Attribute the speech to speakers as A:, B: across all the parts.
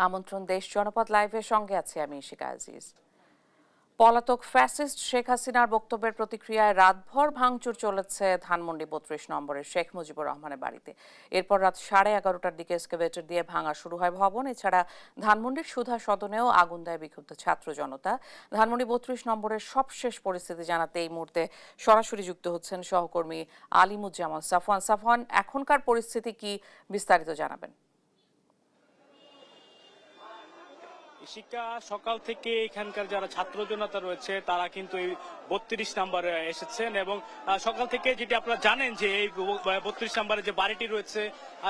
A: আমন্ত্রণ দেশ জনপদ লাইভের সঙ্গে আছি আমি ইশিকা আজিজ। পলাতক ফ্যাসিস্ট শেখ হাসিনার বক্তব্যের প্রতিক্রিয়ায় রাতভর ভাঙচুর চলেছে ধানমন্ডি ৩২ নম্বরের শেখ মুজিবুর রহমানের বাড়িতে। এরপর রাত 11:30টার দিকে এক্সকাভেটর দিয়ে ভাঙা শুরু হয় ভবন। এছাড়া ধানমন্ডির সুধা সদনেও আগুন দেয় বিক্ষুব্ধ ছাত্র জনতা। ধানমন্ডি ৩২ নম্বরের সবশেষ পরিস্থিতি জানাতে এই মুহূর্তে সরাসরি যুক্ত হচ্ছেন সহকর্মী আলিমুজ্জামান সাফওয়ান। সাফওয়ান, এখনকার পরিস্থিতি কি, বিস্তারিত জানাবেন।
B: শিক্ষা সকাল থেকে এখানকার যারা ছাত্র জনতা রয়েছে তারা কিন্তু এই ৩২ নম্বরে এসেছেন এবং সকাল থেকে যেটি আপনারা জানেন যে এই ৩২ নম্বরে যে বাড়িটি রয়েছে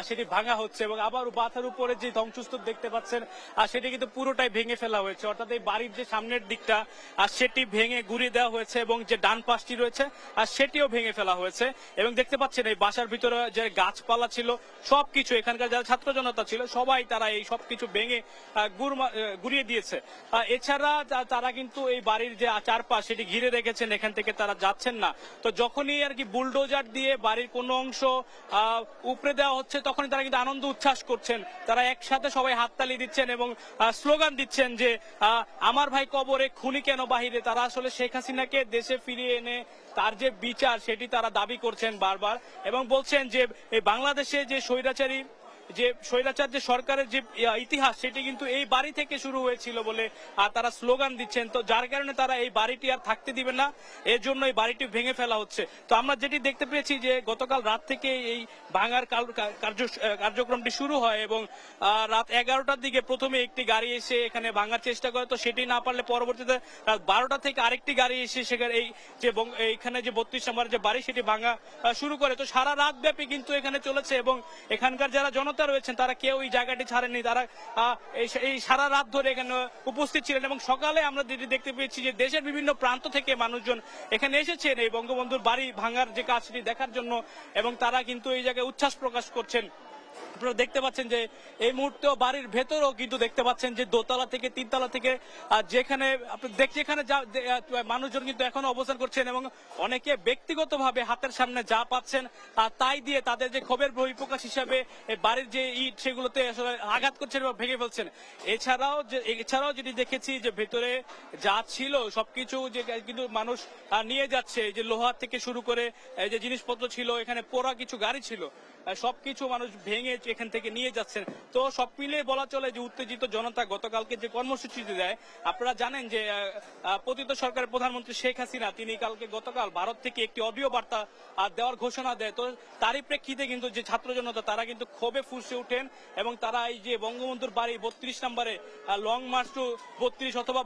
B: সেটি ভাঙা হচ্ছে এবং আবার বাথার উপরে যে ধ্বংসস্তূপ দেখতে পাচ্ছেন সেটি কিন্তু পুরোটাই ভেঙে ফেলা হয়েছে। অর্থাৎ এই বাড়ির যে সামনের দিকটা সেটি ভেঙে গুড়িয়ে দেওয়া হয়েছে এবং যে ডান পাশটি রয়েছে সেটিও ভেঙে ফেলা হয়েছে এবং দেখতে পাচ্ছেন এই বাসার ভিতরে যে গাছপালা ছিল সবকিছু এখানকার যারা ছাত্র জনতা ছিল সবাই তারা এই সবকিছু ভেঙে গুড়িয়ে দিয়েছে। এছাড়া তারা কিন্তু এই বাড়ির যে চারপাশ সেটি ঘিরে রেখেছেন, এখান থেকে তারা যাচ্ছেন না। তো যখনই আর কি বুলডোজার দিয়ে বাড়ির কোনো অংশ উপড়ে দেওয়া হচ্ছে তখনই তারা কিন্তু আনন্দ উচ্ছ্বাস করছেন। তারা একসাথে সবাই হাততালি দিচ্ছেন এবং স্লোগান দিচ্ছেন যে আমার ভাই কবরে খুনি কেন বাহিরে। তারা আসলে শেখ হাসিনাকে দেশে ফিরিয়ে এনে তার যে বিচার সেটি তারা দাবি করছেন বারবার এবং বলছেন যে এই বাংলাদেশে যে স্বৈরাচার যে সরকারের যে ইতিহাস সেটি কিন্তু এই বাড়ি থেকে শুরু হয়েছিল বলে তারা স্লোগান দিচ্ছেন। তো যার কারণে তারা এই বাড়িটি আর থাকতে দিবেন না, এর জন্য এই বাড়িটি ভেঙে ফেলা হচ্ছে। তো আমরা যেটি দেখতে পেয়েছি যে গতকাল রাত থেকে এই ভাঙার কার্যক্রমটি শুরু হয় এবং রাত 11টার দিকে প্রথমে একটি গাড়ি এসে এখানে ভাঙার চেষ্টা করে। তো সেটি না পারলে পরবর্তীতে রাত 12টা থেকে আরেকটি গাড়ি এসে সেখানে এইখানে যে 32 নম্বরের যে বাড়ি সেটি ভাঙা শুরু করে। তো সারা রাত ব্যাপী কিন্তু এখানে চলেছে এবং এখানকার যারা জনতা রয়েছেন তারা কেউ এই জায়গাটি ছাড়েননি। তারা এই সারা রাত ধরে এখানে উপস্থিত ছিলেন এবং সকালে আমরা যেটি দেখতে পেয়েছি যে দেশের বিভিন্ন প্রান্ত থেকে মানুষজন এখানে এসেছেন এই বঙ্গবন্ধুর বাড়ি ভাঙার যে কাজটি দেখার জন্য এবং তারা কিন্তু এই জায়গায় উচ্ছ্বাস প্রকাশ করছেন। আপনারা দেখতে পাচ্ছেন যে এই মুহূর্তেও বাড়ির ভেতরেও কিন্তু দেখতে পাচ্ছেন যে দোতলা থেকে তিনতলা থেকে যেখানে যেখানে মানুষজন কিন্তু এখনো অবস্থান করছেন এবং অনেকে ব্যক্তিগতভাবে হাতের সামনে যা পাচ্ছেন তাই দিয়ে তাদের যে ক্ষোভের বহিঃপ্রকাশ হিসাবে বাড়ির যে ইট সেগুলোতে আসলে আঘাত করছেন এবং ভেঙে ফেলছেন। এছাড়াও যেটি দেখেছি যে ভেতরে যা ছিল সবকিছু যে কিন্তু মানুষ নিয়ে যাচ্ছে, যে লোহার থেকে শুরু করে যে জিনিসপত্র ছিল, এখানে পোড়া কিছু গাড়ি ছিল, সবকিছু মানুষ ভেঙে এখান থেকে নিয়ে যাচ্ছেন। তো সব মিলে বলা চলে যে উত্তেজিত জনতা গতকালকে যে কর্মসূচি দেয়, আপনারা জানেন যে পতিত সরকারের প্রধানমন্ত্রী শেখ হাসিনা তিনি গতকাল ভারত থেকে একটি অডিও বার্তা দেওয়ার ঘোষণা দেয়। তো তারই প্রেক্ষিতে কিন্তু যে ছাত্র জনতা তারা কিন্তু ক্ষোভে ফুঁসে ওঠেন এবং তারা এই যে বঙ্গবন্ধুর বাড়ি 32 নম্বরে লং মার্চ টু 32 অথবা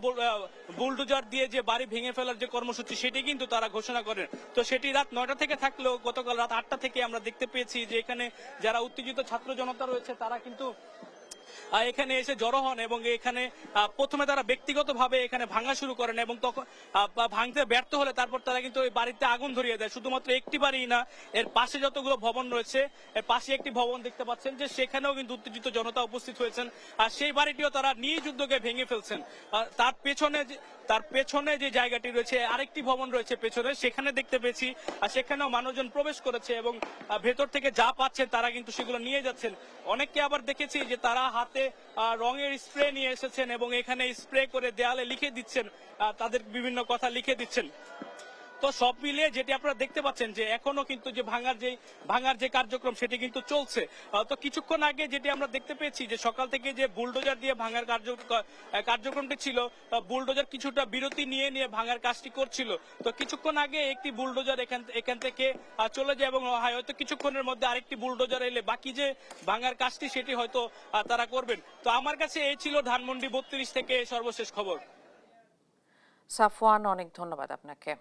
B: বুলডোজার দিয়ে যে বাড়ি ভেঙে ফেলার যে কর্মসূচি সেটি কিন্তু তারা ঘোষণা করেন। তো সেটি রাত 9টা থেকে থাকলেও গতকাল রাত 8টা থেকে আমরা দেখতে পেয়েছি যে এখানে যারা উত্তেজিত ছাত্র জনতা রয়েছে তারা কিন্তু এখানে এসে জড়ো হন এবং এখানে প্রথমে তারা ব্যক্তিগতভাবে এখানে ভাঙা শুরু করেন এবং তখন ভাঙতে ব্যর্থ হলে তারপর তারা কিন্তু ওই বাড়িতে আগুন ধরিয়ে দেয়। শুধুমাত্র একটি বাড়ি না, এর পাশে যতগুলো ভবন রয়েছে এর পাশে একটি ভবন দেখতে পাচ্ছেন যে সেখানেও কিন্তু উত্তেজিত জনতা উপস্থিত হয়েছেন আর সেই বাড়িটিও তারা নিজ উদ্যোগে ভেঙে ফেলছেন। তার পেছনে যে জায়গাটি রয়েছে আরেকটি ভবন রয়েছে পেছনে, সেখানে দেখতে পেয়েছি আর সেখানেও মানুষজন প্রবেশ করেছে এবং ভেতর থেকে যা পাচ্ছেন তারা কিন্তু সেগুলো নিয়ে যাচ্ছেন। অনেককে আবার দেখেছি যে তারা হাতে রঙের স্প্রে নিয়ে এসেছেন এবং এখানে স্প্রে করে দেয়ালে লিখে দিচ্ছেন, তাদের বিভিন্ন কথা লিখে দিচ্ছেন। তো সব মিলিয়ে যেটি আপনারা দেখতে পাচ্ছেন যে এখনো কিন্তু যে ভাঙার যে কার্যক্রম সেটি কিন্তু চলছে। তো কিছুক্ষণ আগে যেটি আমরা দেখতে পেয়েছি যে সকাল থেকে যে বুলডোজার দিয়ে ভাঙার কার্যক্রমটি ছিল, বুলডোজার কিছুটা বিরতি নিয়ে ভাঙার কাজটি করছিল। তো কিছুক্ষণ আগে একটি বুলডোজার এখান থেকে চলে যায় এবং হয়তো কিছুক্ষণের মধ্যে আরেকটি বুলডোজার এলে বাকি যে ভাঙার কাজটি সেটি হয়তো তারা করবেন। তো আমার কাছে এই ছিল ধানমন্ডি 32 থেকে সর্বশেষ খবর।
A: সাফওয়ান, অনেক ধন্যবাদ আপনাকে।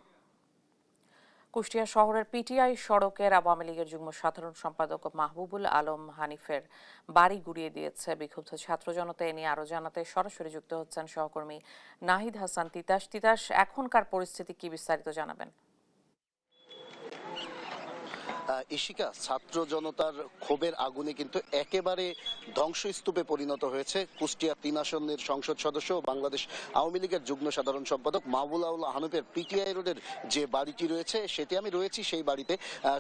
A: কুষ্টিয়া শহরের পিটিআই সড়কের আওয়ামী লীগের যুগ্ম সাধারণ সম্পাদক মাহবুবুল আলম হানিফের বাড়ি গুড়িয়ে দিয়েছে বিক্ষুব্ধ ছাত্র জনতা। এ নিয়ে আরো জানাতে সরাসরি যুক্ত হচ্ছেন সহকর্মী নাহিদ হাসান তিতাস। তিতাস, এখনকার পরিস্থিতি কি, বিস্তারিত জানাবেন।
C: ইশিকা, ছাত্র জনতার ক্ষোভের আগুনে কিন্তু একেবারে ধ্বংসস্তূপে পরিণত হয়েছে কুষ্টিয়া ৩ আসনের সংসদ সদস্য ও বাংলাদেশ আওয়ামী লীগের যুগ্ম সাধারণ সম্পাদক মাহবুল আউল হানিফের পিটিআই রোডের যে বাড়িটি রয়েছে সেটি আমি রয়েছি সেই বাড়িতে।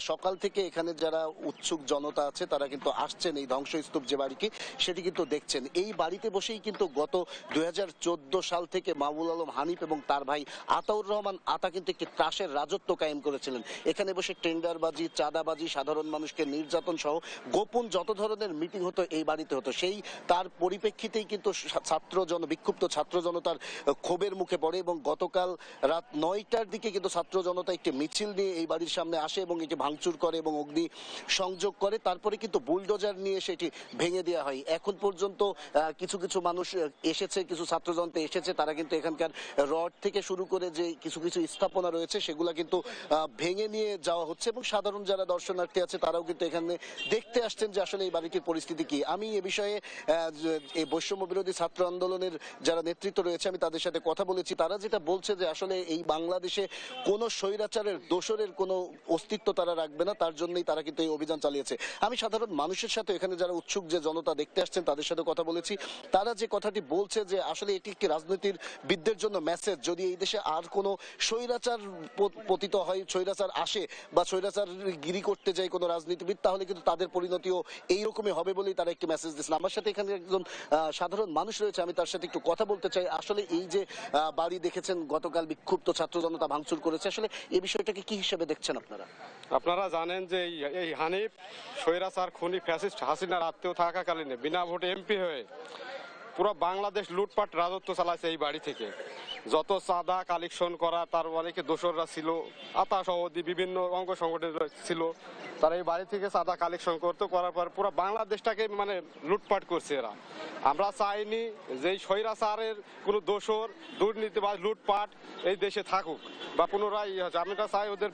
C: সকাল থেকে এখানে যারা উৎসুক জনতা আছে তারা কিন্তু আসছেন এই ধ্বংসস্তূপ যে বাড়িটি সেটি কিন্তু দেখছেন। এই বাড়িতে বসেই কিন্তু গত ২০১৪ সাল থেকে মাহবুল আলম হানিফ এবং তার ভাই আতাউর রহমান আতা কিন্তু একটি ত্রাসের রাজত্ব কায়েম করেছিলেন। এখানে বসে টেন্ডারবাজি, চাঁদাবাজি, সাধারণ মানুষকে নির্যাতন সহ গোপন যত ধরনের মিটিং হতো এই বাড়িতে হতো। সেই তার পরিপ্রেক্ষিতেই কিন্তু বিক্ষুব্ধ ছাত্র জনতার ক্ষোভের মুখে পড়ে এবং গতকাল রাত ৯টার দিকে কিন্তু ছাত্র জনতা একটি মিছিল নিয়ে এই বাড়ির সামনে আসে এবং এটি ভাঙচুর করে এবং অগ্নি সংযোগ করে। তারপরে কিন্তু বুলডোজার নিয়ে সেটি ভেঙে দেওয়া হয়। এখন পর্যন্ত কিছু কিছু মানুষ এসেছে, কিছু ছাত্র জনতা এসেছে, তারা কিন্তু এখানকার রড থেকে শুরু করে যে কিছু কিছু স্থাপনা রয়েছে সেগুলা কিন্তু ভেঙে নিয়ে যাওয়া হচ্ছে এবং সাধারণ যারা দর্শনার্থী আছে তারাও কিন্তু এখানে দেখতে আসছেন যে আসলে এই বাড়িটির পরিস্থিতি কি। আমি এ বিষয়ে এই বৈষম্য বিরোধী ছাত্র আন্দোলনের যারা নেতৃত্ব রয়েছে আমি তাদের সাথে কথা বলেছি। তারা যেটা বলছে যে আসলে এই বাংলাদেশে কোনো স্বৈরাচারের দোসরের কোনো অস্তিত্ব তারা রাখবে না, তার জন্যই তারা কিন্তু এই অভিযান চালিয়েছে। আমি সাধারণ মানুষের সাথে এখানে যারা উৎসুক যে জনতা দেখতে আসছেন তাদের সাথে কথা বলেছি। তারা যে কথাটি বলছে যে আসলে এটি একটি রাজনীতির বিদ্যের জন্য মেসেজ, যদি এই দেশে আর কোনো স্বৈরাচার পতিত হয়, স্বৈরাচার আসে বা স্বৈরাচার গিরি করতে যায় কোনো রাজনীতিবিদ, তাহলে কিন্তু তাদের পরিণতিও এইরকমই হবে বলেই তারা একটি মেসেজ দিয়েছেন। আমার সাথে এখানে একজন সাধারণ মানুষ রয়েছে, আমি তার সাথে একটু কথা বলতে চাই। আসলে এই যে বাড়ি দেখেছেন গতকাল বিক্ষুব্ধ ছাত্র জনতা ভাঙচুর করেছে, আসলে এই বিষয়টাকে কি হিসেবে দেখছেন আপনারা?
D: আপনারা জানেন যে এই হানিফ স্বৈরাচার খুনি ফ্যাসিস্ট হাসিনার আত্মীয় থাকাকালীন বিনা ভোটে এমপি হয়ে পুরো বাংলাদেশ লুটপাট রাজত্ব চালাচ্ছে এই বাড়ি থেকে। যত চাঁদা কালেকশন করা তার অনেকে দোসররা ছিল, আতা সহদি বিভিন্ন অঙ্গ সংগঠন ছিল, তারা এই বাড়ি থেকে চাঁদা কালেকশন করতে করার পর পুরো বাংলাদেশটাকে মানে লুটপাট করছে এরা। আমরা চাইনি যে এই স্বৈরাচারের কোনো দোসর দুর্নীতিবাজ লুটপাট এই দেশে থাকুক বা পুনরায় আমরা চাই ওদের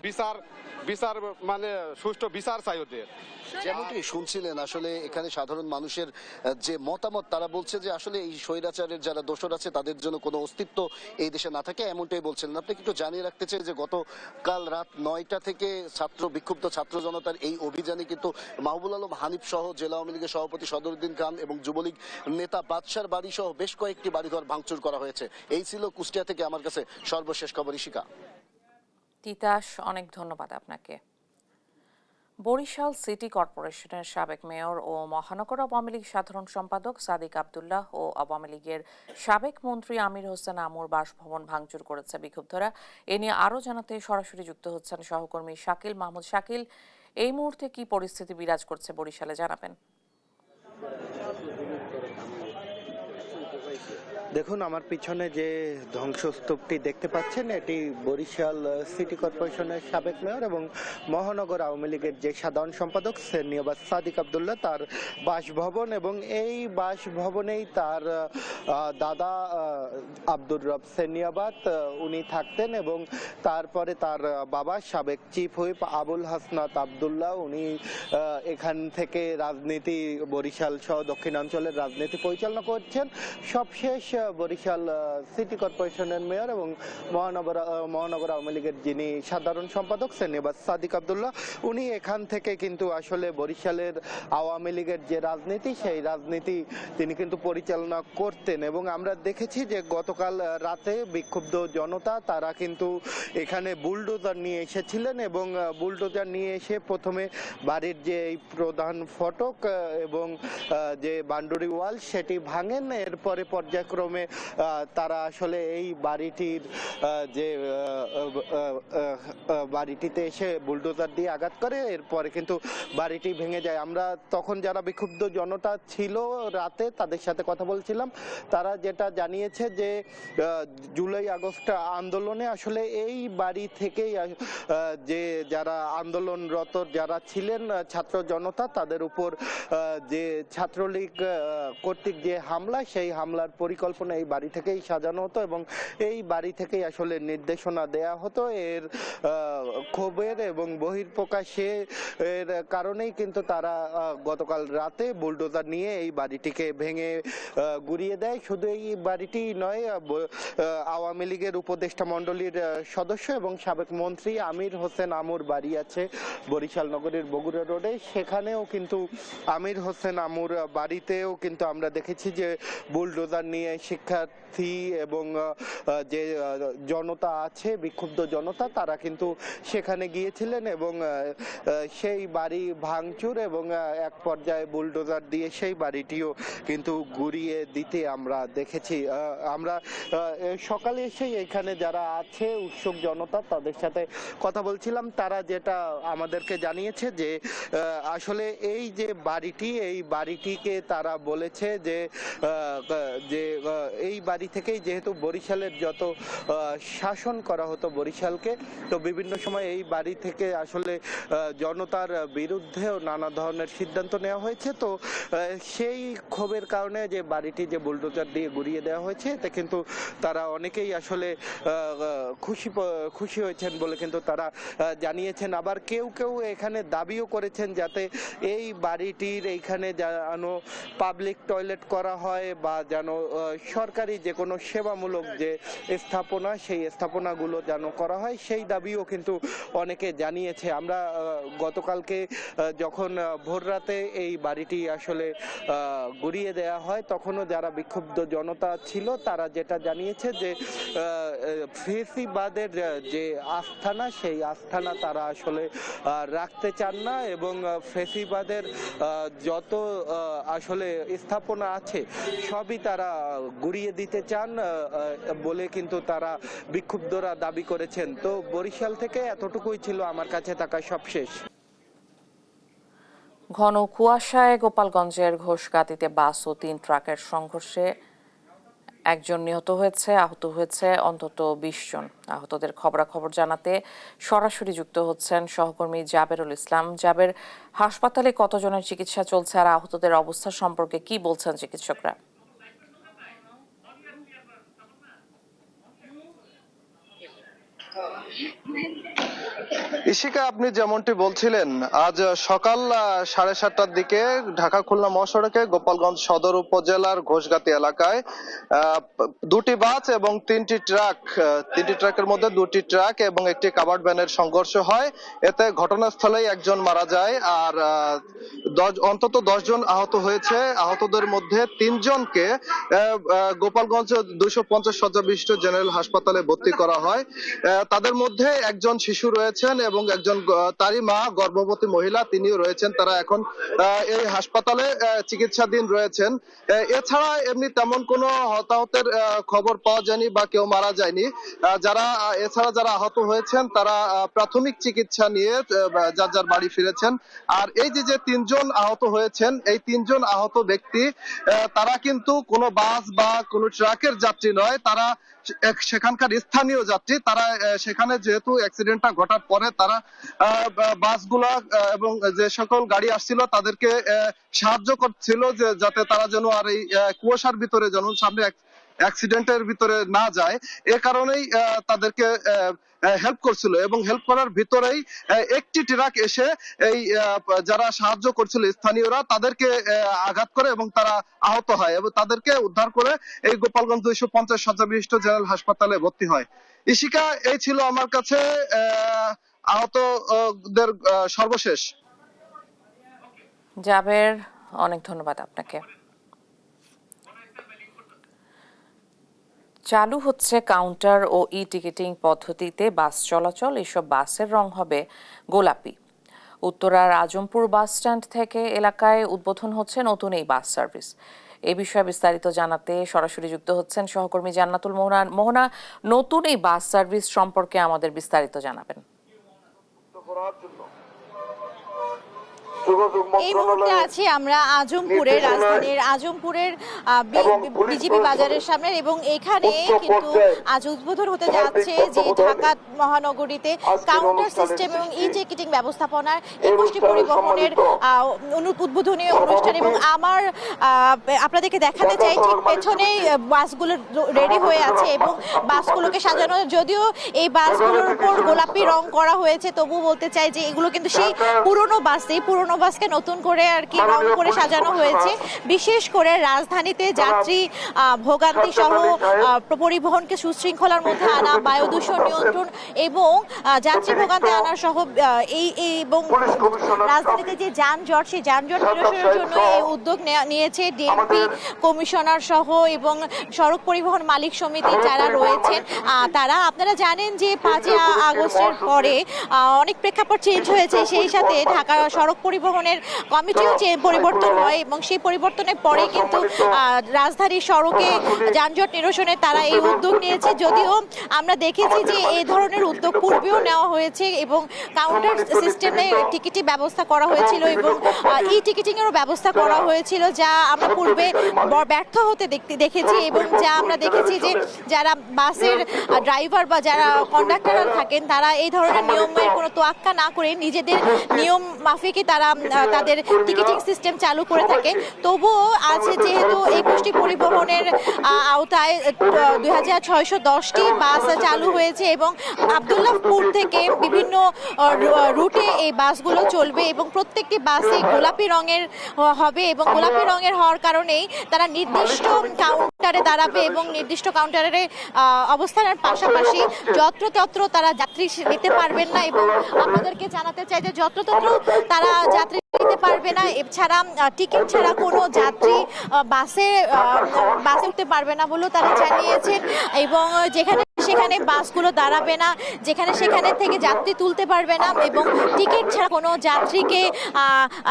D: বিচার মানে সুষ্ঠু বিচার চাই ওদের।
C: যেমনটি শুনছিলেন আসলে এখানে সাধারণ মানুষের যে মতামত, তারা বলছে যে আসলে এই স্বৈরাচারের যারা দোসর আছে তাদের জন্য কোনো অস্তিত্ব এই দেশে না থাকে, এমনটাই বলছিলেন। আপনাকে একটু জানিয়ে রাখতে চাই যে গতকাল রাত ৯টা থেকে বিক্ষুব্ধ ছাত্র জনতার এই অভিযানে কিন্তু মাহবুল আলম হানিফ সহ জেলা আওয়ামী লীগের সভাপতি সদরুদ্দিন খান এবং যুবলীগ নেতা বাদশার বাড়ি সহ বেশ কয়েকটি বাড়িঘর ভাঙচুর করা হয়েছে। এই ছিল কুষ্টিয়া থেকে আমার কাছে সর্বশেষ খবর। ইশিকা।
A: তিতাস, অনেক ধন্যবাদ আপনাকে। বরিশাল সিটি কর্পোরেশনের সাবেক মেয়র ও মহানগর আওয়ামী লীগ সাধারণ সম্পাদক সাদিক আব্দুল্লাহ ও আওয়ামী লীগের সাবেক মন্ত্রী আমির হোসেন আমুর বাসভবন ভাঙচুর করেছে বিক্ষুব্ধরা। এ নিয়ে আরও জানাতে সরাসরি যুক্ত হচ্ছেন সহকর্মী শাকিল মাহমুদ। শাকিল, এই মুহূর্তে কি পরিস্থিতি বিরাজ করছে বরিশালে, জানাবেন?
E: দেখুন, আমার পিছনে যে ধ্বংসস্তূপটি দেখতে পাচ্ছেন এটি বরিশাল সিটি কর্পোরেশনের সাবেক মেয়র এবং মহানগর আওয়ামী লীগের যে সাধারণ সম্পাদক সেনিয়াবাদ সাদিক আব্দুল্লাহ তার বাসভবন, এবং এই বাসভবনেই তার দাদা আব্দুর রব সেনিয়াবাদ উনি থাকতেন এবং তারপরে তার বাবা সাবেক চিফ হুইপ আবুল হাসনাত আব্দুল্লাহ উনি এখান থেকে রাজনীতি বরিশাল সহ দক্ষিণাঞ্চলের রাজনীতি পরিচালনা করছেন। সবশেষ বরিশাল সিটি কর্পোরেশনের মেয়র এবং মহানগর আওয়ামী লীগের যিনি সাধারণ সম্পাদক সেনিয়াবাদ সাদিক আব্দুল্লাহ উনি এখান থেকে কিন্তু আসলে বরিশালের আওয়ামী লীগের যে রাজনীতি সেই রাজনীতি তিনি কিন্তু পরিচালনা করতেন। এবং আমরা দেখেছি যে গতকাল রাতে বিক্ষুব্ধ জনতা তারা কিন্তু এখানে বুলডোজার নিয়ে এসেছিলেন এবং বুলডোজার নিয়ে এসে প্রথমে বাড়ির যে এই প্রধান ফটক এবং যে বাউন্ডারি ওয়াল সেটি ভাঙেন। এরপরে পর্যায়ক্রমে তারা আসলে এই বাড়িটির যে বাড়িটিতে এসে বুলডোজার দিয়ে আঘাত করে, এরপরে কিন্তু বাড়িটি ভেঙে যায়। আমরা তখন যারা বিক্ষুব্ধ জনতা ছিল রাতে তাদের সাথে কথা বলছিলাম, তারা যেটা জানিয়েছে যে জুলাই আগস্ট আন্দোলনে আসলে এই বাড়ি থেকেই যে যারা আন্দোলনরত যারা ছিলেন ছাত্র জনতা তাদের উপর যে ছাত্রলীগ কর্তৃক যে হামলা সেই হামলার পরিকল্পনা পরিকল্পনা এই বাড়ি থেকেই সাজানো হতো এবং এই বাড়ি থেকেই আসলে নির্দেশনা দেয়া হতো। এর ক্ষোভের এবং বহিঃপ্রকাশে এর কারণেই কিন্তু তারা গতকাল রাতে বুলডোজার নিয়ে এই বাড়িটিকে ভেঙে গুড়িয়ে দেয়। শুধু এই বাড়িটি নয়, আওয়ামী লীগের উপদেষ্টা মণ্ডলীর সদস্য এবং সাবেক মন্ত্রী আমির হোসেন আমুর বাড়ি আছে বরিশাল নগরীর বগুড়া রোডে, সেখানেও কিন্তু আমির হোসেন আমুর বাড়িতেও কিন্তু আমরা দেখেছি যে বুলডোজার নিয়ে শিক্ষার্থী এবং যে জনতা আছে, বিক্ষুব্ধ জনতা, তারা কিন্তু সেখানে গিয়েছিলেন এবং সেই বাড়ি ভাঙচুর এবং এক পর্যায়ে বুলডোজার দিয়ে সেই বাড়িটিও কিন্তু গুড়িয়ে দিতে আমরা দেখেছি। আমরা সকালে এসেই এখানে যারা আছে উৎসুক জনতা, তাদের সাথে কথা বলছিলাম। তারা যেটা আমাদেরকে জানিয়েছে যে আসলে এই যে বাড়িটি, এই বাড়িটিকে তারা বলেছে যে এই বাড়ি থেকেই যেহেতু বরিশালের যত শাসন করা হতো বরিশালকে, তো বিভিন্ন সময় এই বাড়ি থেকে আসলে জনতার বিরুদ্ধেও নানা ধরনের সিদ্ধান্ত নেওয়া হয়েছে। তো সেই ক্ষোভের কারণে যে বাড়িটি যে বুলডোজার দিয়ে গুড়িয়ে দেওয়া হয়েছে, এতে কিন্তু তারা অনেকেই আসলে খুশি হয়েছেন বলে কিন্তু তারা জানিয়েছেন। আবার কেউ কেউ এখানে দাবিও করেছেন যাতে এই বাড়িটির এইখানে যেন পাবলিক টয়লেট করা হয় বা যেন সরকারি যে কোনো সেবামূলক যে স্থাপনা, সেই স্থাপনাগুলো যেন করা হয়, সেই দাবিও কিন্তু অনেকে জানিয়েছে। আমরা গতকালকে যখন ভোররাতে এই বাড়িটি আসলে গুড়িয়ে দেয়া হয়, তখনও যারা বিক্ষুব্ধ জনতা ছিল তারা যেটা জানিয়েছে যে ফেসিবাদের যে আস্থানা, সেই আস্থানা তারা আসলে রাখতে চান না এবং ফেসিবাদের যত আসলে স্থাপনা আছে সবই তারা গুড়িয়ে দিতে চান বলে কিন্তু তারা বিক্ষুব্ধরা দাবি করেছেন। তো বরিশাল থেকে এতটুকুই ছিল আমার কাছে থাকা সবশেষ।
A: ঘন কুয়াশায় গোপালগঞ্জের ঘোষগাতিতে বাস ও 3 ট্রাকের সংঘর্ষে একজন নিহত হয়েছে, আহত হয়েছে অন্তত 20 জন। আহতদের খবরাখবর জানাতে সরাসরি যুক্ত হচ্ছেন সহকর্মী জাবেরুল ইসলাম। জাবের, হাসপাতালে কতজনের চিকিৎসা চলছে আর আহতদের অবস্থা সম্পর্কে কি বলছেন চিকিৎসকরা?
F: ইশিকা, আপনি যেমনটি বলছিলেন, আজ সকাল 7:30টার দিকে ঢাকা খুলনা মহাসড়কে গোপালগঞ্জ সদর উপজেলার ঘোষগাতি এলাকায় দুটি বাস এবং তিনটি ট্রাকের মধ্যে দুটি ট্রাক এবং একটি কাভার্ড ভ্যানের সংঘর্ষ হয়। এতে ঘটনাস্থলেই একজন মারা যায় আর অন্তত 10 জন আহত হয়েছে। আহতদের মধ্যে 3 জনকে গোপালগঞ্জ 250 শয্যা বিশিষ্ট জেনারেল হাসপাতালে ভর্তি করা হয়। তাদের মধ্যে একজন শিশু রয়েছেন এবং একজন তারই মা, গর্ভবতী মহিলা, তিনিও রয়েছেন। তারা এখন এই হাসপাতালে চিকিৎসাধীন রয়েছেন। এছাড়া এমনি তেমন কোনো হতাহতের খবর পাওয়া যায়নি বা কেউ মারা যায়নি। এছাড়া যারা আহত হয়েছেন তারা প্রাথমিক চিকিৎসা নিয়ে যার যার বাড়ি ফিরেছেন। আর এই যে 3 জন আহত হয়েছেন, এই 3 জন আহত ব্যক্তি তারা কিন্তু কোনো বাস বা কোনো ট্রাকের যাত্রী নয়, তারা সেখানকার স্থানীয় যাত্রী। তারা সেখানে যেহেতু অ্যাক্সিডেন্টটা ঘটার পরে তারা বাসগুলা এবং যে সকল গাড়ি আসছিল তাদেরকে সাহায্য করছিল যে যাতে তারা যেন আর এই কুয়াশার ভিতরে যেন সামনে অ্যাক্সিডেন্টের ভিতরে না যায়, এ কারণেই তাদেরকে হেল্প করছিল। এবং হেল্প করার ভিতরেই একটি ট্রাক এসে এই যারা সাহায্য করছিল স্থানীয়রা তাদেরকে আঘাত করে এবং তারা আহত হয় এবং তাদেরকে উদ্ধার করে এই গোপালগঞ্জ 250 শয্যা বিশিষ্ট জেনারেল হাসপাতালে ভর্তি হয়। ইশিকা, এই ছিল আমার কাছে আহতদের সর্বশেষ।
A: জাবের, অনেক ধন্যবাদ আপনাকে। চালু হচ্ছে কাউন্টার ও টিকিটিং পদ্ধতিতে বাস চলাচল। এসব বাসের রং হবে গোলাপি। উত্তরার আজমপুর বাস স্ট্যান্ড থেকে এলাকায় উদ্বোধন হচ্ছে নতুন এই বাস সার্ভিস। এ বিষয়ে বিস্তারিত জানাতে সরাসরি যুক্ত হচ্ছেন সহকর্মী জান্নাতুল মোহনা। নতুন এই বাস সার্ভিস সম্পর্কে আমাদের বিস্তারিত জানাবেন।
G: এই মুহূর্তে আছি আমরা আজমপুরের, রাজধানীর আজমপুরের বিজিবি বাজারের সামনে, এবং এখানে কিন্তু আজ উদ্বোধন হতে যাচ্ছে যে ঢাকা মহানগরীতে কাউন্টার সিস্টেম এবং ই টিকিটিং ব্যবস্থাপনার 21টি পরিবহনের উদ্বোধনী অনুষ্ঠান। এবং আমার আপনাদেরকে দেখাতে চাই ঠিক পেছনেই বাসগুলো রেডি হয়ে আছে এবং বাসগুলোকে সাজানো, যদিও এই বাসগুলোর উপর গোলাপি রং করা হয়েছে, তবু বলতে চাই যে এগুলো কিন্তু সেই পুরনো বাস, এই পুরনো বাসকে নতুন করে আর কি রং করে সাজানো হয়েছে। বিশেষ করে রাজধানীতে যাত্রী ভোগান্তি সহ পরিবহনকে সুশৃঙ্খলার মধ্যে আনা, বায়ু দূষণ নিয়ন্ত্রণ এবং যাত্রী ভোগান্তি আনা সহ এবং রাজধানীতে যে যানজট, সেই যানজট নিরসনের জন্য এই উদ্যোগ নিয়েছে ডিএমপি কমিশনার সহ এবং সড়ক পরিবহন মালিক সমিতির যারা রয়েছেন তারা। আপনারা জানেন যে 5 আগস্টের পরে অনেক প্রেক্ষাপট চেঞ্জ হয়েছে, সেই সাথে ঢাকা সড়ক পরিবহনের কমিটিও পরিবর্তন হয় এবং সেই পরিবর্তনের পরে কিন্তু রাজধানীর সড়কে যানজট নিরসনে তারা এই উদ্যোগ নিয়েছে। যদিও আমরা দেখেছি যে এই ধরনের উদ্যোগ পূর্বেও নেওয়া হয়েছে এবং কাউন্টার সিস্টেমে টিকিটি ব্যবস্থা করা হয়েছিল এবং ই টিকিটিং এরও ব্যবস্থা করা হয়েছিল, যা আমরা পূর্বে ব্যর্থ হতে দেখেছি এবং যা আমরা দেখেছি যে যারা বাসের ড্রাইভার বা যারা কন্ডাক্টর থাকেন তারা এই ধরনের নিয়মের কোনো তোয়াক্কা না করে নিজেদের নিয়ম মাফিকই তারা তাদের টিকিটিং সিস্টেম চালু করে থাকে। তবুও আজ যেহেতু 21টি পরিবহনের আওতায় 2610টি বাস চালু হয়েছে এবং আব্দুল্লাহপুর থেকে বিভিন্ন রুটে এই বাসগুলো চলবে এবং প্রত্যেকটি বাসে গোলাপি রঙের হবে এবং গোলাপি রঙের হওয়ার কারণেই তারা নির্দিষ্ট কাউন্টারে দাঁড়াবে এবং নির্দিষ্ট কাউন্টারে অবস্থানের পাশাপাশি যত্রতত্র তারা যাত্রী নিতে পারবেন না। এবং আপনাদেরকে জানাতে চাই যে যত্রতত্র তারা যাত্রী নিতে পারবে না, এছাড়া টিকিট ছাড়া কোনো যাত্রী বাসে উঠতে পারবে না বলেও তারা জানিয়েছেন। এবং যেখানে সেখানে বাসগুলো দাঁড়াবে না, যেখানে সেখানে থেকে যাত্রী তুলতে পারবে না এবং টিকিট ছাড়া কোনো যাত্রীকে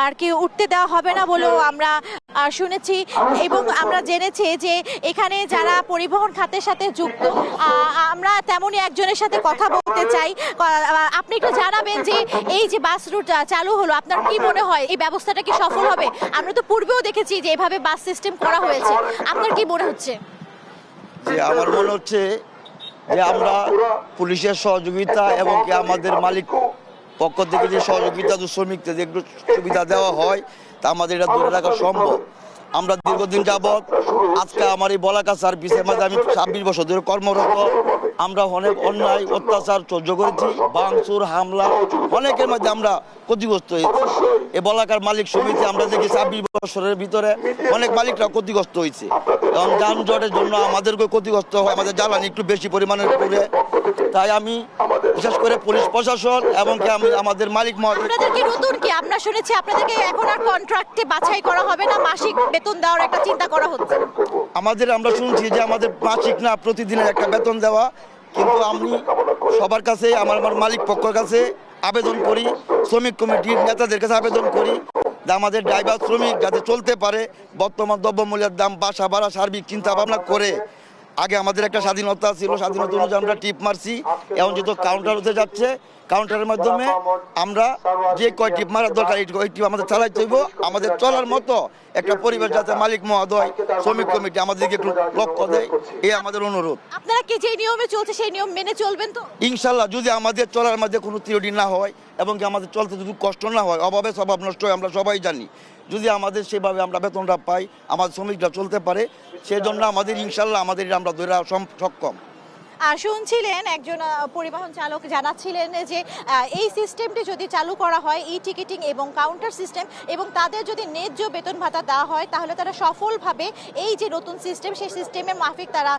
G: আর কি উঠতে দেওয়া হবে না বলেও আমরা শুনেছি। এবং আমরা জেনেছি যে এখানে যারা পরিবহন খাতের সাথে যুক্ত, আমরা তেমনই একজনের সাথে কথা বলতে চাই। আপনি একটু জানাবেন যে এই যে বাস রুট চালু হলো, আপনার কি মনে হয় এই ব্যবস্থাটা কি সফল হবে? আমরা তো পূর্বেও দেখেছি যে এভাবে বাস সিস্টেম করা হয়েছে, আপনার কি মনে হচ্ছে?
H: যে আমার মনে হচ্ছে যে আমরা পুলিশের সহযোগিতা এবং কি আমাদের মালিক পক্ষ থেকে যে সহযোগিতা, শ্রমিকদের একটু সুবিধা দেওয়া হয় তা আমাদের এটা ধরে রাখা সম্ভব। আমরা দীর্ঘদিন যাবৎ, আজকে আমার এই বলাকা সার্ভিসের মাঝে আমি 26 বছর ধরে কর্মরত। আমরা অনেক অন্যায় অত্যাচার সহ্য করেছি, ভাঙচুর হামলা অনেকের মধ্যে আমরা ক্ষতিগ্রস্ত হয়েছি। এই বলাকার মালিক সমিতি আমরা দেখি 26 বছরের ভিতরে অনেক মালিকরা ক্ষতিগ্রস্ত হয়েছে এবং যানজটের জন্য আমাদেরকে ক্ষতিগ্রস্ত হয়, আমাদের জ্বালানি একটু বেশি পরিমাণের করে। তাই আমি বিশেষ করে পুলিশ প্রশাসন এবং কি আমি আমাদের মালিক
G: আপনাদেরকে নতুন কি আমরা শুনেছি আপনাদেরকে এখন আর কন্ট্রাক্টে বাছাই করা হবে না, মাসিক বেতন দেওয়ার একটা চিন্তা করা হচ্ছে।
H: আমরা শুনছি যে আমাদের মাসিক না প্রতিদিনের একটা বেতন দেওয়া, কিন্তু আমি সবার কাছে আমার মালিক পক্ষের কাছে আবেদন করি, শ্রমিক কমিটির নেতাদের কাছে আবেদন করি যে আমাদের ড্রাইভার শ্রমিক যাতে চলতে পারে। বর্তমান দ্রব্যমূল্যের দাম, বাসা ভাড়া সার্বিক চিন্তা ভাবনা করে আগে আমাদের একটা স্বাধীনতা ছিল, স্বাধীনতা অনুযায়ী আমরা টিপ মারছি। এখন যেহেতু কাউন্টার হতে যাচ্ছে, কাউন্টারের মাধ্যমে আমরা যে কয় টিপ মারার দরকার ওই টিপ আমাদের চালাইতে হইব। আমাদের চলার মতো একটা পরিবেশ যাতে মালিক মহোদয়, শ্রমিক কমিটি আমাদেরকে একটু লক্ষ্য দেয়, এই আমাদের অনুরোধ।
G: আপনারা কি যে নিয়মে চলছে সেই নিয়ম মেনে চলবেন তো?
H: ইনশাল্লাহ, যদি আমাদের চলার মধ্যে কোনো ত্রুটি না হয় এবং কি আমাদের চলতে যদি কষ্ট না হয়, অভাবে স্বভাব নষ্ট হয় আমরা সবাই জানি, যদি আমাদের সেভাবে আমরা বেতনটা পাই, আমাদের শ্রমিকরা চলতে পারে, সেজন্য আমাদের ইনশাল্লাহ আমাদের আমরা ধরে সক্ষম।
G: শুনছিলেন একজন পরিবহন চালক জানাচ্ছিলেন যে এই সিস্টেমটি যদি চালু করা হয়, ই টিকিটিং এবং কাউন্টার সিস্টেম, এবং তাদের যদি ন্যায্য বেতন ভাতা দেওয়া হয়, তাহলে তারা সফলভাবে এই যে নতুন সিস্টেম, সেই সিস্টেমের মাফিক তারা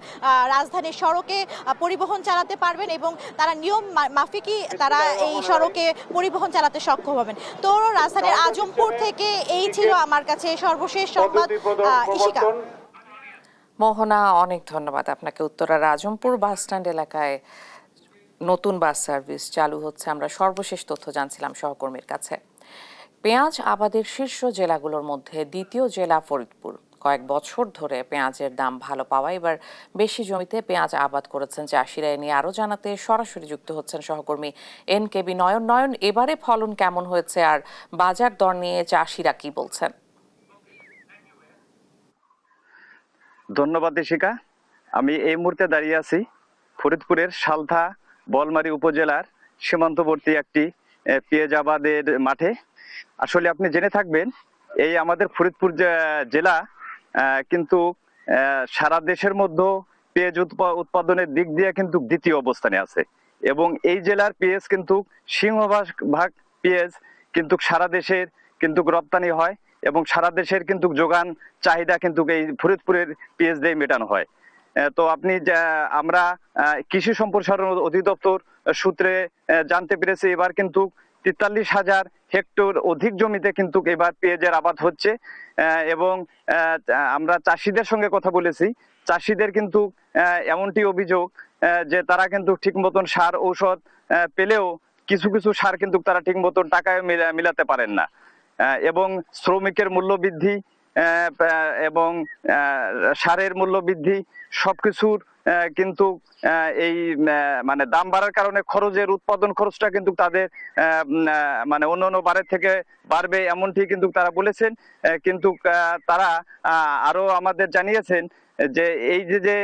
G: রাজধানীর সড়কে পরিবহন চালাতে পারবেন এবং তারা নিয়ম মাফিকই তারা এই সড়কে পরিবহন চালাতে সক্ষম হবেন। তো রাজধানীর আজমপুর থেকে এই ছিল আমার কাছে সর্বশেষ সংবাদ। ইশিকা।
A: মোহনা, অনেক ধন্যবাদ আপনাকে। উত্তরার আজমপুর বাস স্ট্যান্ড এলাকায় নতুন বাস সার্ভিস চালু হচ্ছে, আমরা সর্বশেষ তথ্য জানছিলাম সহকর্মীর কাছে। পেঁয়াজ আবাদের শীর্ষ জেলাগুলোর মধ্যে দ্বিতীয় জেলা ফরিদপুর। কয়েক বছর ধরে পেঁয়াজের দাম ভালো পাওয়া এবার বেশি জমিতে পেঁয়াজ আবাদ করেছেন চাষিরা। এ নিয়ে আরো জানাতে সরাসরি যুক্ত হচ্ছেন সহকর্মী NKB নয়ন। নয়ন, এবারে ফলন কেমন হয়েছে আর বাজার দর নিয়ে চাষিরা কি বলছেন?
I: ধন্যবাদ ইশিকা। আমি এই মুহূর্তে দাঁড়িয়ে আছি ফরিদপুরের সালথা বলমারী উপজেলার সীমান্তবর্তী একটি পেঁয়াজ আবাদের মাঠে। আসলে আপনি জেনে থাকবেন এই আমাদের ফরিদপুর জেলা কিন্তু সারা দেশের মধ্যে পেঁয়াজ উৎপাদনের দিক দিয়ে কিন্তু দ্বিতীয় অবস্থানে আছে এবং এই জেলার পেঁয়াজ কিন্তু সিংহভাগ পেঁয়াজ কিন্তু সারা দেশের কিন্তু রপ্তানি হয় এবং সারা দেশের কিন্তু যোগান চাহিদা কিন্তু এই ফরিদপুরের পেঁয়াজ দিয়ে মেটানো হয়। তো আপনি আমরা কৃষি সম্প্রসারণ অধিদপ্তর সূত্রে জানতে পেরেছি এবার কিন্তু ৪৩,০০০ হেক্টর অধিক জমিতে কিন্তু এবার পেঁয়াজের আবাদ হচ্ছে এবং আমরা চাষিদের সঙ্গে কথা বলেছি। চাষিদের কিন্তু এমনটি অভিযোগ যে তারা কিন্তু ঠিক মতন সার ঔষধ পেলেও কিছু কিছু সার কিন্তু তারা ঠিক মতন টাকায় মিলাতে পারেন না এবং শ্রমিকের মূল্য বৃদ্ধি এবং সারের মূল্য বৃদ্ধি সবকিছুর কিন্তু এই মানে দাম বাড়ার কারণে খরচের উৎপাদন খরচটা কিন্তু তাদের মানে অন্যান্য বারের থেকে বাড়বে এমনটি কিন্তু তারা বলেছেন। কিন্তু তারা আরো আমাদের জানিয়েছেন যে এই যে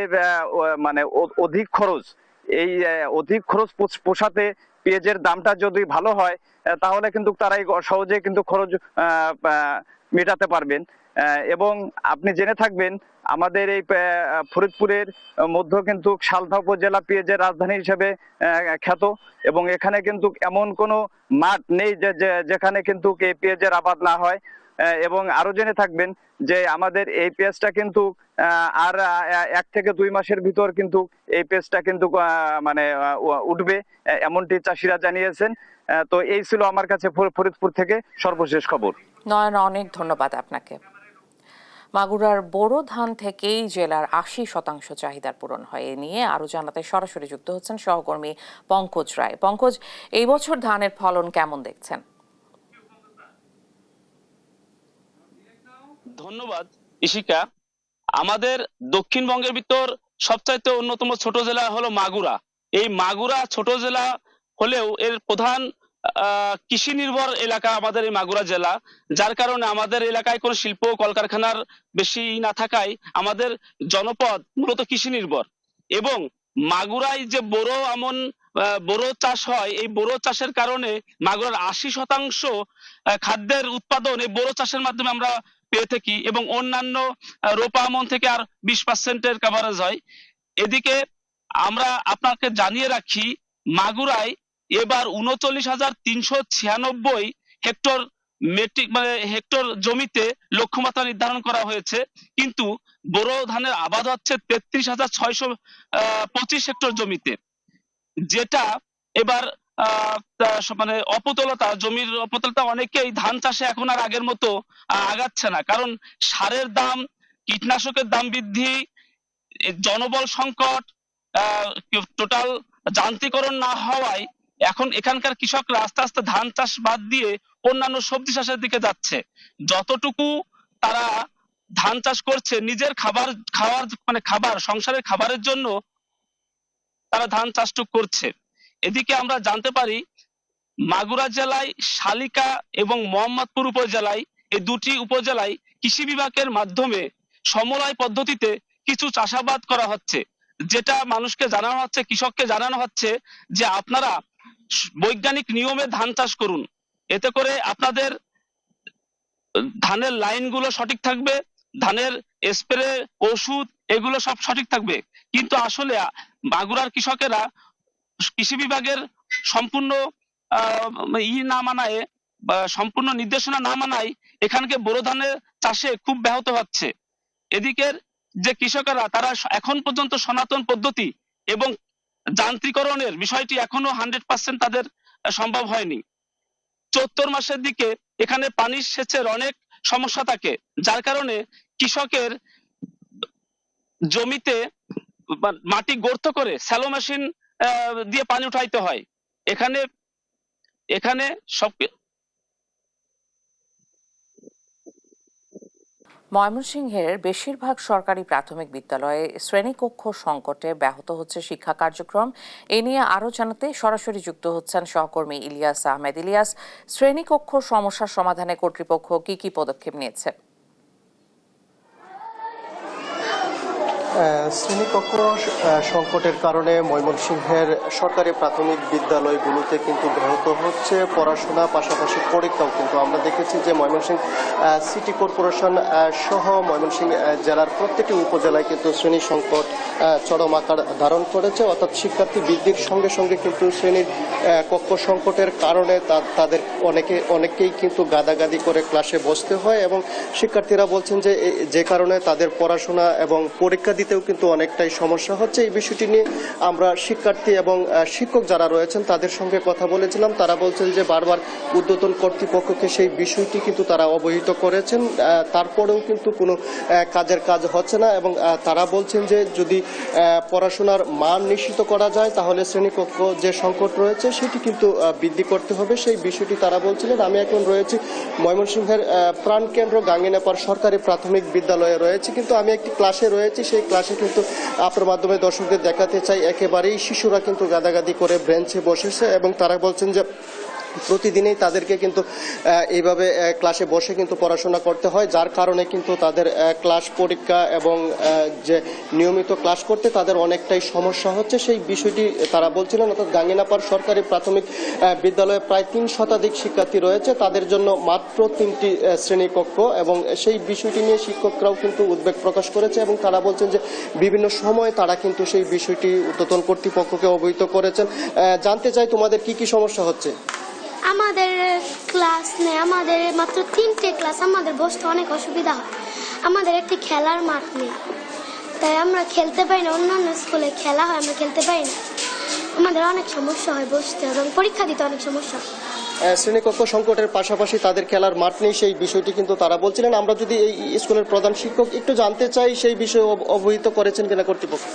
I: মানে অধিক খরচ, এই অধিক খরচ পোষাতে পেঁয়াজের দামটা যদি ভালো হয় তাহলে কিন্তু তারাই সহজে কিন্তু খরচ মেটাতে পারবেন। এবং আপনি জেনে থাকবেন আমাদের এই ফরিদপুরের মধ্য কিন্তু সালথা উপজেলা পেঁয়াজের রাজধানী হিসেবে খ্যাত এবং এখানে কিন্তু এমন কোনো মাঠ নেই যেখানে কিন্তু এই পেঁয়াজের আবাদ না হয়। এবং আরো জেনে থাকবেন যে আমাদের এই পেঁয়াজটা কিন্তু আর 1 থেকে 2 মাসের ভিতর কিন্তু এই পেঁয়াজটা কিন্তু মানে উঠবে এমনটি চাষিরা জানিয়েছেন। তো এই ছিল আমার কাছে ফরিদপুর থেকে সর্বশেষ খবর।
A: নয়ন, অনেক ধন্যবাদ আপনাকে। মাগুরার বোরো ধান থেকেই জেলার ৮০% চাহিদার পূরণ হয়। এ নিয়ে আরো জানাতে সরাসরি যুক্ত হচ্ছেন সহকর্মী পঙ্কজ রায়। পঙ্কজ, এই বছর ধানের ফলন কেমন দেখছেন?
J: ধন্যবাদ ইশিকা। আমাদের দক্ষিণবঙ্গের ভিতর সবচাইতে অন্যতম ছোট জেলা হলো মাগুরা। এই মাগুরা ছোট জেলা হলেও এর প্রধান কৃষি নির্ভর এলাকা আমাদের এই মাগুরা জেলা, যার কারণে আমাদের এলাকায় কোনো শিল্প কলকারখানার বেশি না থাকায় আমাদের জনপদ মূলত কৃষি নির্ভর। এবং মাগুরায় যে বোরো চাষ হয়, এই বোরো চাষের কারণে মাগুরার ৮০% খাদ্যের উৎপাদন এই বোরো চাষের মাধ্যমে আমরা পেয়ে থাকি এবং অন্যান্য রোপা আমন থেকে আর 20%-এর কভারেজ হয়। এদিকে আমরা আপনাকে জানিয়ে রাখি মাগুরায় এবার ৩৯,৩৯৬ হেক্টর হেক্টর জমিতে লক্ষ্যমাত্রা নির্ধারণ করা হয়েছে, কিন্তু বোরো ধানের আবাদ হচ্ছে ৩৩,৬২৫ হেক্টর জমিতে, যেটা এবার মানে জমির অপতলতা অনেকেই ধান চাষে এখন আর আগের মতো আগাচ্ছে না, কারণ সারের দাম, কীটনাশকের দাম বৃদ্ধি, জনবল সংকট, টোটাল যান্ত্রিকরণ না হওয়ায় এখন এখানকার কৃষকরা আস্তে আস্তে ধান চাষ বাদ দিয়ে অন্যান্য সবজি চাষের দিকে যাচ্ছে। যতটুকু তারা ধান চাষ করছে নিজের খাবার সংসারের খাবারের জন্য তারা ধান চাষটুক করছে। এদিকে আমরা জানতে পারি মাগুরা জেলায় শালিকা এবং মোহাম্মদপুর উপজেলায়, এই দুটি উপজেলায় কৃষি বিভাগের মাধ্যমে সমবায় পদ্ধতিতে কিছু চাষাবাদ করা হচ্ছে, যেটা মানুষকে জানানো হচ্ছে, কৃষককে জানানো হচ্ছে যে আপনারা বৈজ্ঞানিক নিয়মে ধান চাষ করুন, এতে করে আপনাদের ধানের লাইনগুলো সঠিক থাকবে, ধানের স্প্রে ওষুধ এগুলো সব সঠিক থাকবে। কিন্তু আসলে মাগুরার কৃষকেরা কৃষি বিভাগের সম্পূর্ণ না মানায় বা সম্পূর্ণ নির্দেশনা না মানায় এখানকে বোরো ধানের চাষে খুব ব্যাহত হচ্ছে। এদিকের যে কৃষকেরা তারা এখন পর্যন্ত সনাতন পদ্ধতি এবং যান্ত্রিকরণের বিষয়টি এখনো 100% তাদের সম্ভব হয়নি। চৈত্র মাসের দিকে এখানে পানির সেচের অনেক সমস্যা থাকে, যার কারণে কৃষকের জমিতে মাটি গর্ত করে স্যালো মেশিন দিয়ে পানি উঠাইতে হয়। এখানে সব
A: ময়মনসিংহের বেশিরভাগ সরকারি প্রাথমিক বিদ্যালয়ে শ্রেণীকক্ষ সংকটে ব্যাহত হচ্ছে শিক্ষা কার্যক্রম। এ নিয়ে আরও জানাতে সরাসরি যুক্ত হচ্ছেন সহকর্মী ইলিয়াস আহমেদ। ইলিয়াস, শ্রেণীকক্ষ সমস্যার সমাধানে কর্তৃপক্ষ কি পদক্ষেপ নিয়েছে?
E: শ্রেণীকক্ষ সংকটের কারণে ময়মনসিংহের সরকারি প্রাথমিক বিদ্যালয়গুলোতে কিন্তু ব্যাহত হচ্ছে পড়াশোনা, পাশাপাশি পরীক্ষাও। কিন্তু আমরা দেখেছি যে ময়মনসিংহ সিটি কর্পোরেশন সহ ময়মনসিংহ জেলার প্রত্যেকটি উপজেলায় কিন্তু শ্রেণী সংকট চরম আকার ধারণ করেছে। অর্থাৎ শিক্ষার্থী বৃদ্ধির সঙ্গে সঙ্গে কিন্তু শ্রেণীর কক্ষ সংকটের কারণে তাদের অনেকেই কিন্তু গাদাগাদি করে ক্লাসে বসতে হয় এবং শিক্ষার্থীরা বলছেন যে কারণে তাদের পড়াশোনা এবং পরীক্ষা দিতেও কিন্তু অনেকটাই সমস্যা হচ্ছে। এই বিষয়টি নিয়ে আমরা শিক্ষার্থী এবং শিক্ষক যারা রয়েছেন তাদের সঙ্গে কথা বলেছিলাম। তারা বলছেন যে বারবার ঊর্ধ্বতন কর্তৃপক্ষকে সেই বিষয়টি কিন্তু তারা অবহিত করেছেন, তারপরেও কিন্তু কোনো কাজের কাজ হচ্ছে না এবং তারা বলছেন যে যদি পড়াশোনার মান নিশ্চিত করা যায় তাহলে শ্রেণীকক্ষ যে সংকট রয়েছে সেটি কিন্তু বৃদ্ধি করতে হবে, সেই বিষয়টি তারা বলছিলেন। আমি এখন রয়েছি ময়মনসিংহের প্রাণকেন্দ্র গাঙ্গিনাপাড় সরকারি প্রাথমিক বিদ্যালয়ে রয়েছে, কিন্তু আমি একটি ক্লাসে রয়েছি। সেই ক্লাসে কিন্তু আপনার মাধ্যমে দর্শকদের দেখাতে চাই একেবারেই শিশুরা কিন্তু গাদাগাদি করে বেঞ্চে বসেছে এবং তারা বলছেন যে প্রতিদিনই তাদেরকে কিন্তু এইভাবে ক্লাসে বসে কিন্তু পড়াশোনা করতে হয়, যার কারণে কিন্তু তাদের ক্লাস পরীক্ষা এবং যে নিয়মিত ক্লাস করতে তাদের অনেকটাই সমস্যা হচ্ছে, সেই বিষয়টি তারা বলছিলেন। অর্থাৎ গাঙ্গিনাপাড় সরকারি প্রাথমিক বিদ্যালয়ে প্রায় 3 শতাধিক শিক্ষার্থী রয়েছে, তাদের জন্য মাত্র 3টি শ্রেণীকক্ষ এবং সেই বিষয়টি নিয়ে শিক্ষকরাও কিন্তু উদ্বেগ প্রকাশ করেছে এবং তারা বলছেন যে বিভিন্ন সময় তারা কিন্তু সেই বিষয়টি ঊর্ধ্বতন কর্তৃপক্ষকে অবহিত করেছেন। জানতে চাই তোমাদের কি সমস্যা হচ্ছে?
K: আমাদের ক্লাস নেই, আমাদের মাত্র 3টে ক্লাস, আমাদের বসতে অনেক অসুবিধা হয়। আমাদের একটি খেলার মাঠ নেই, তাই আমরা খেলতে পারি না। অন্যান্য স্কুলে খেলা হয়, আমরা খেলতে পারি না। আমাদের অনেক সমস্যা হয় বসতে এবং পরীক্ষা দিতে অনেক সমস্যা হয়।
E: শ্রেণীকক্ষ সংকটের পাশাপাশি তাদের খেলার মাঠ নেই, সেই বিষয়টি কিন্তু তারা বলছিলেন। আমরা যদি এই স্কুলের প্রধান শিক্ষক একটু জানতে চাই সেই বিষয়ে অবহিত করেছেন কিনা কর্তৃপক্ষ?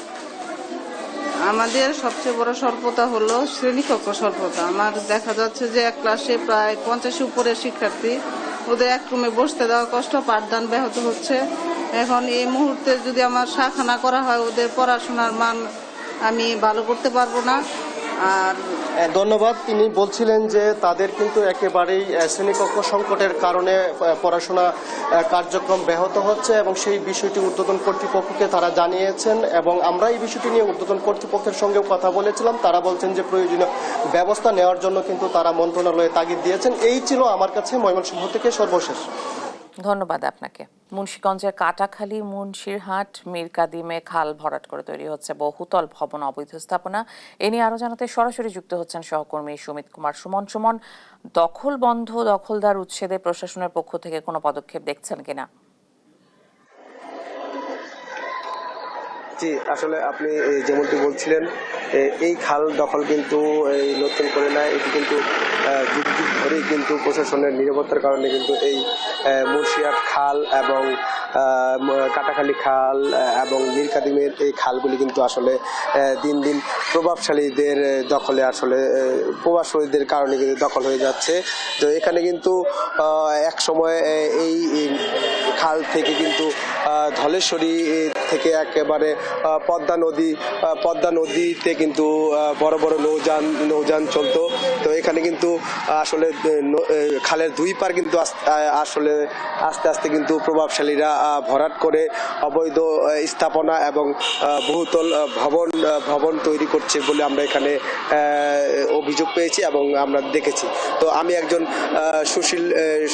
L: আমাদের সবচেয়ে বড় স্বল্পতা হলো শ্রেণীকক্ষ স্বল্পতা। আমার দেখা যাচ্ছে যে এক ক্লাসে প্রায় 50 উপরে শিক্ষার্থী, ওদের এক রুমে বসতে দেওয়া কষ্ট, পাঠদান ব্যাহত হচ্ছে। এখন এই মুহূর্তে যদি আমার শাখা না করা হয় ওদের পড়াশোনার মান আমি ভালো করতে পারবো না। আর
E: ধন্যবাদ। তিনি বলছিলেন যে তাদের কিন্তু একেবারেই শ্রেণীকক্ষ সংকটের কারণে পড়াশোনা কার্যক্রম ব্যাহত হচ্ছে এবং সেই বিষয়টি ঊর্ধ্বতন কর্তৃপক্ষকে তারা জানিয়েছেন এবং আমরা এই বিষয়টি নিয়ে ঊর্ধ্বতন কর্তৃপক্ষের সঙ্গেও কথা বলেছিলাম। তারা বলছেন যে প্রয়োজনীয় ব্যবস্থা নেওয়ার জন্য কিন্তু তারা মন্ত্রণালয়ে তাগিদ দিয়েছেন। এই ছিল আমার কাছে ময়মনসিংহ থেকে সর্বশেষ।
A: ধন্যবাদ আপনাকে। মুন্সিগঞ্জের কাটাখালী মুন্সিরহাট মীর কাদিমে খাল ভরাট করে তৈরি হচ্ছে বহুতল ভবন অবৈধ স্থাপনা। এ নিয়ে আরো জানাতে সরাসরি যুক্ত হচ্ছেন সহকর্মী সুমিত কুমার সুমন। দখল বন্ধ, দখলদার উচ্ছেদে প্রশাসনের পক্ষ থেকে কোনো পদক্ষেপ দেখছেন কিনা?
E: জি, আসলে আপনি যেমনটি বলছিলেন এই খাল দখল কিন্তু এই নতুন করে না, এটি কিন্তু যুগ যুগ ধরেই কিন্তু প্রশাসনের নীরবতার কারণে কিন্তু এই মুন্সিরহাট খাল এবং কাটাখালী খাল এবং মীর কাদিমের এই খালগুলি কিন্তু আসলে দিন দিন প্রভাবশালীদের দখলে, আসলে প্রভাবশালীদের কারণে কিন্তু দখল হয়ে যাচ্ছে। তো এখানে কিন্তু এক সময় এই খাল থেকে কিন্তু ধলেশ্বরী থেকে একেবারে পদ্মা নদীতে কিন্তু বড় বড় নৌযান চলতো। তো এখানে কিন্তু আসলে খালের দুই পার কিন্তু আসলে আস্তে আস্তে কিন্তু প্রভাবশালীরা ভরাট করে অবৈধ স্থাপনা এবং বহুতল ভবন তৈরি করছে বলে আমরা এখানে অভিযোগ পেয়েছি এবং আমরা দেখেছি। তো আমি একজন সুশীল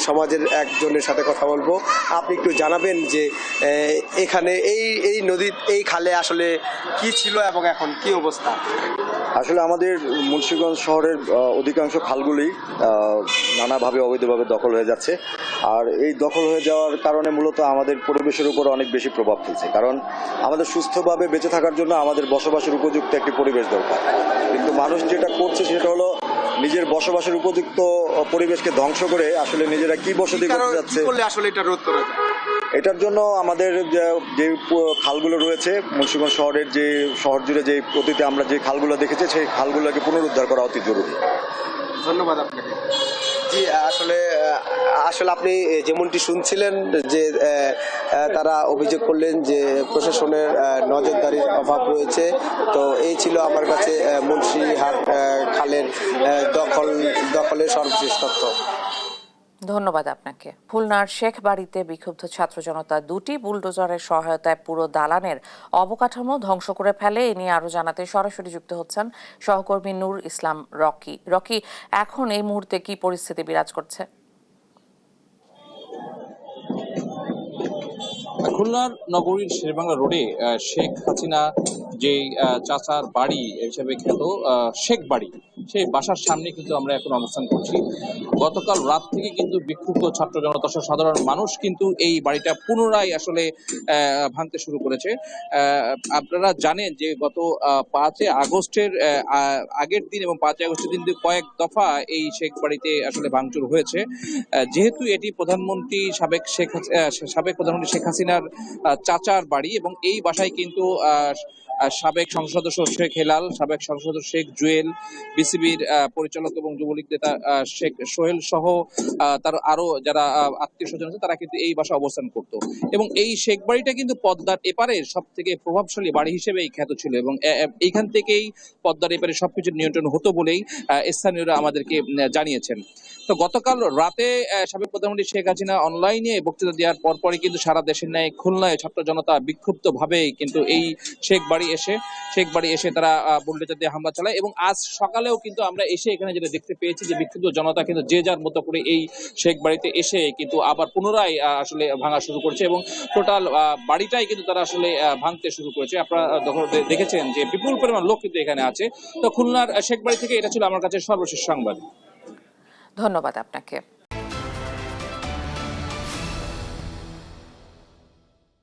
E: সমাজের একজনের সাথে কথা বলবো। আপনি একটু জানাবেন যে এখানে এই নদীর এই খালে আসলে কি ছিল এবং এখন কি অবস্থা?
M: আসলে আমাদের মুন্সিগঞ্জ শহরের অধিকাংশ খালগুলি নানাভাবে অবৈধভাবে দখল হয়ে যাচ্ছে, আর এই দখল হয়ে যাওয়ার কারণে মূলত আমাদের পরিবেশের উপর অনেক বেশি প্রভাব ফেলছে। কারণ আমাদের সুস্থভাবে বেঁচে থাকার জন্য আমাদের বসবাসের উপযুক্ত একটি পরিবেশ দরকার, কিন্তু মানুষ যেটা করছে সেটা হলো নিজের বসবাসের উপযুক্ত পরিবেশকে ধ্বংস করে আসলে নিজেরা কি বসতি করতে যাচ্ছে।
E: আসলে এটা রোধ করা যায়?
M: এটার জন্য আমাদের যে খালগুলো রয়েছে মুন্সিগঞ্জ শহরের যে শহর জুড়ে যে অতীতে আমরা যে খালগুলো দেখেছি সেই খালগুলোকে পুনরুদ্ধার করা অতি জরুরি।
E: ধন্যবাদ আপনাকে।
N: জি আসলে আসলে আপনি যেমনটি শুনছিলেন যে তারা অভিযোগ করলেন যে প্রশাসনের নজরদারির অভাব রয়েছে। তো এই ছিল আমার কাছে মুন্সিহাট খালের দখলের সর্বশেষ তথ্য।
A: ধন্যবাদ আপনাকে। খুলনার শেখ বাড়িতে বিক্ষুব্ধ ছাত্র জনতা দুটি বুলডোজারের সহায়তায় পুরো দালানের অবকাঠামো ধ্বংস করে ফেলে। এ নিয়ে আরো জানাতে সরাসরি যুক্ত হচ্ছেন সহকর্মী নূর ইসলাম রকি। রকি, এখন এই মুহূর্তে কি পরিস্থিতি বিরাজ করছে?
O: খুলনার নগরীর শেরেবাংলা রোডে শেখ হাসিনা যে চাচার বাড়ি হিসেবে খ্যাত শেখ বাড়ি, সেই বাসার সামনে কিন্তু আমরা এখন অবস্থান করছি। গতকাল রাত থেকে কিন্তু বিক্ষুব্ধ ছাত্র জনতা সহ সাধারণ মানুষ কিন্তু এই বাড়িটা পুনরায় আসলে ভাঙতে শুরু করেছে। আপনারা জানেন যে গত 5 আগস্টের আগের দিন এবং 5 আগস্টের দিন কয়েক দফা এই শেখ বাড়িতে আসলে ভাঙচুর হয়েছে। যেহেতু এটি সাবেক প্রধানমন্ত্রী শেখ হাসিনার চাচার বাড়ি এবং এই বাসায় কিন্তু সাবেক সংসদ সদস্য শেখ হেলাল, সাবেক সংসদ সদস্য শেখ জুয়েল, বিসিবির পরিচালক এবং যুবলীগ নেতা শেখ সোহেল সহ তার আরো যারা আত্মীয় স্বজন আছে তারা কিন্তু এই বাসায় অবস্থান করত এবং এই শেখ বাড়িটা কিন্তু পদ্মার এপারে সব থেকে প্রভাবশালী বাড়ি হিসেবে খ্যাত ছিল এবং এইখান থেকেই পদ্মার এপারে সবকিছু নিয়ন্ত্রণ হতো বলেই স্থানীয়রা আমাদেরকে জানিয়েছেন। তো গতকাল রাতে সাবেক প্রধানমন্ত্রী শেখ হাসিনা অনলাইনে বক্তৃতা দেওয়ার পরপরই কিন্তু সারা দেশের ন্যায় খুলনায় ছাত্র জনতা বিক্ষুব্ধ ভাবে কিন্তু এই শেখ বাড়ি এসে তারা বুলডোজার দিয়ে হামলা চালায় এবং আজ সকালেও কিন্তু আমরা এসে এখানে যেটা দেখতে পেয়েছি যে বিক্ষুব্ধ জনতা কিন্তু যে যার মতো করে এই শেখ বাড়িতে এসে কিন্তু আবার পুনরায় আসলে ভাঙা শুরু করছে এবং টোটাল বাড়িটাই কিন্তু তারা আসলে ভাঙতে শুরু করেছে। আপনারা দেখেছেন যে বিপুল পরিমাণ লোক কিন্তু এখানে আছে। তো খুলনার শেখ বাড়ি থেকে এটা ছিল আমার কাছে সর্বশেষ সংবাদ।
A: ধন্যবাদ আপনাকে।